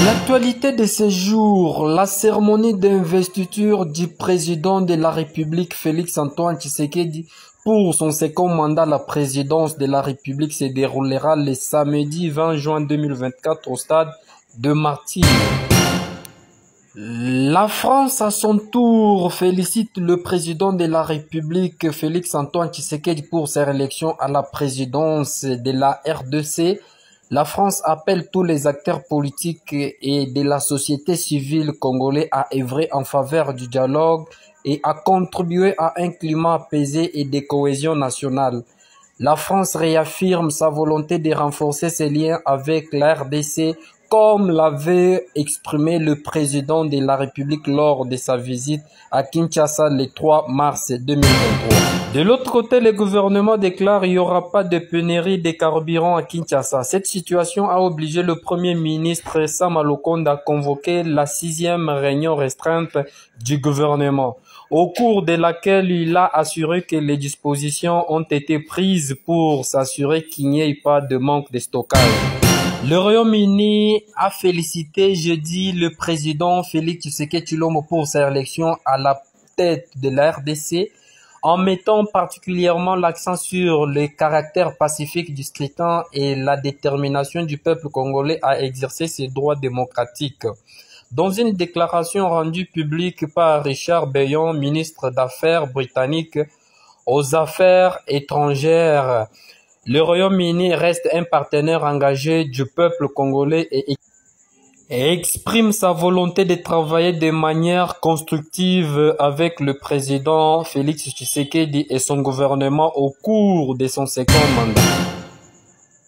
L'actualité de ces jours, la cérémonie d'investiture du président de la République Félix-Antoine Tshisekedi pour son second mandat à la présidence de la République se déroulera le samedi 20 juin 2024 au stade de Martyrs. La France, à son tour, félicite le président de la République Félix-Antoine Tshisekedi pour sa réélection à la présidence de la RDC. La France appelle tous les acteurs politiques et de la société civile congolais à œuvrer en faveur du dialogue et à contribuer à un climat apaisé et de cohésion nationale. La France réaffirme sa volonté de renforcer ses liens avec la RDC comme l'avait exprimé le président de la République lors de sa visite à Kinshasa le 3 mars 2023. De l'autre côté, le gouvernement déclare qu'il n'y aura pas de pénurie de carburant à Kinshasa. Cette situation a obligé le Premier ministre Sama Lukonde à convoquer la 6e réunion restreinte du gouvernement, au cours de laquelle il a assuré que les dispositions ont été prises pour s'assurer qu'il n'y ait pas de manque de stockage. Le Royaume-Uni a félicité jeudi le président Félix Tshisekedi Tshilombo pour sa élection à la tête de la RDC, en mettant particulièrement l'accent sur le caractère pacifique du scrutin et la détermination du peuple congolais à exercer ses droits démocratiques. Dans une déclaration rendue publique par Richard Bayon, ministre d'Affaires britannique aux Affaires étrangères, le Royaume-Uni reste un partenaire engagé du peuple congolais et exprime sa volonté de travailler de manière constructive avec le président Félix Tshisekedi et son gouvernement au cours de son second mandat.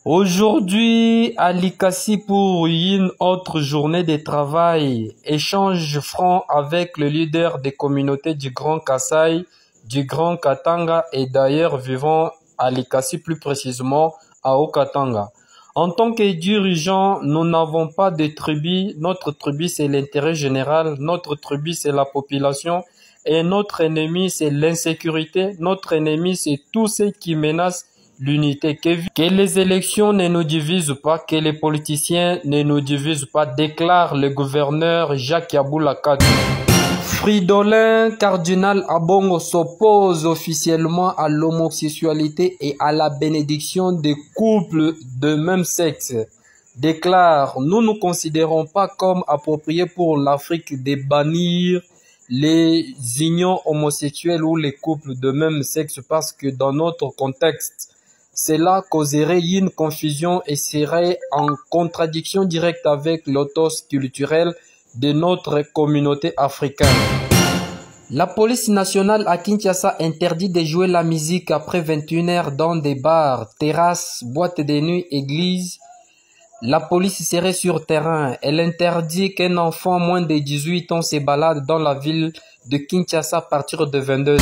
Aujourd'hui, à Likasi pour une autre journée de travail, échange franc avec le leader des communautés du Grand Kasaï, du Grand Katanga et d'ailleurs vivant à Likasi, plus précisément à Haut-Katanga. En tant que dirigeants, nous n'avons pas de tribu. Notre tribu, c'est l'intérêt général. Notre tribu, c'est la population. Et notre ennemi, c'est l'insécurité. Notre ennemi, c'est tout ce qui menace l'unité. Que les élections ne nous divisent pas, que les politiciens ne nous divisent pas, déclare le gouverneur Jacques Yaboula Katou. Fridolin Cardinal Ambongo s'oppose officiellement à l'homosexualité et à la bénédiction des couples de même sexe. Déclare: nous ne considérons pas comme approprié pour l'Afrique de bannir les unions homosexuelles ou les couples de même sexe parce que dans notre contexte, cela causerait une confusion et serait en contradiction directe avec l'ethos culturel de notre communauté africaine. La police nationale à Kinshasa interdit de jouer la musique après 21h dans des bars, terrasses, boîtes de nuit, églises. La police serait sur terrain. Elle interdit qu'un enfant moins de 18 ans se balade dans la ville de Kinshasa à partir de 22h.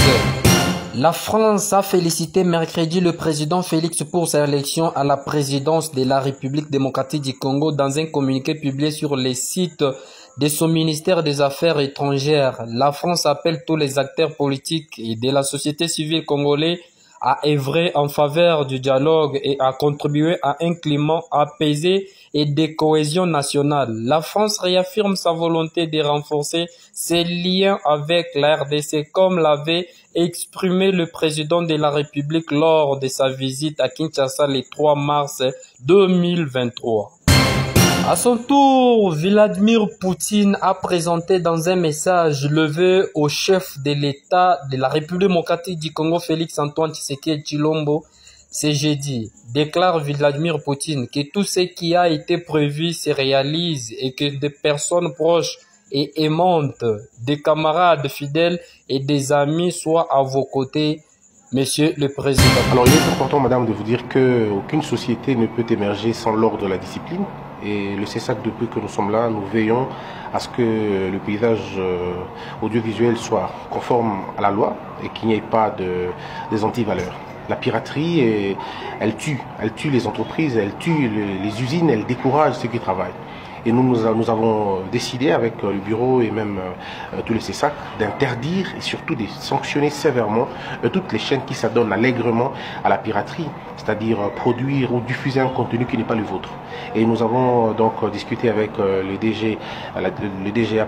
La France a félicité mercredi le président Félix pour sa élection à la présidence de la République démocratique du Congo dans un communiqué publié sur les sites de son ministère des Affaires étrangères. La France appelle tous les acteurs politiques et de la société civile congolais à œuvrer en faveur du dialogue et à contribuer à un climat apaisé et de cohésion nationale. La France réaffirme sa volonté de renforcer ses liens avec la RDC comme l'avait exprimé le président de la République lors de sa visite à Kinshasa le 3 mars 2023. À son tour, Vladimir Poutine a présenté dans un message le vœu au chef de l'État de la République démocratique du Congo, Félix-Antoine Tshisekedi Tshilombo, ce jeudi. Déclare Vladimir Poutine que tout ce qui a été prévu se réalise et que des personnes proches et aimantes, des camarades fidèles et des amis soient à vos côtés, Monsieur le Président. Alors il est important, Madame, de vous dire qu'aucune société ne peut émerger sans l'ordre de la discipline. Et le CESAC, depuis que nous sommes là, nous veillons à ce que le paysage audiovisuel soit conforme à la loi et qu'il n'y ait pas des antivaleurs. La piraterie, elle tue les entreprises, elle tue les usines, elle décourage ceux qui travaillent. Et nous avons décidé avec le bureau et même tous les CESAC d'interdire et surtout de sanctionner sévèrement toutes les chaînes qui s'adonnent allègrement à la piraterie, c'est-à-dire produire ou diffuser un contenu qui n'est pas le vôtre. Et nous avons donc discuté avec le DGA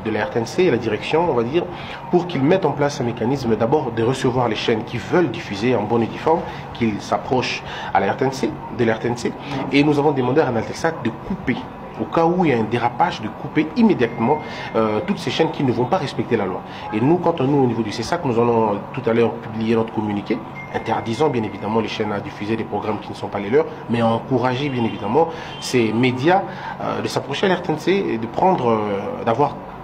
de la RTNC, la direction, on va dire, pour qu'ils mettent en place un mécanisme d'abord de recevoir les chaînes qui veulent diffuser en bonne et due forme, qu'ils s'approchent à la RTNC, de la RTNC, et nous avons demandé à Naltesac de couper, au cas où il y a un dérapage, de couper immédiatement toutes ces chaînes qui ne vont pas respecter la loi. Et nous, quant à nous, au niveau du CESAC, nous allons tout à l'heure publier notre communiqué, interdisant bien évidemment les chaînes à diffuser des programmes qui ne sont pas les leurs, mais à encourager bien évidemment ces médias de s'approcher à la RTNC et de prendre,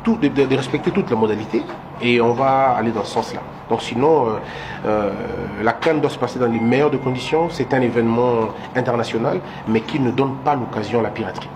de respecter toutes les modalités, et on va aller dans ce sens-là. Donc sinon, la CAN doit se passer dans les meilleures de conditions. C'est un événement international, mais qui ne donne pas l'occasion à la piraterie.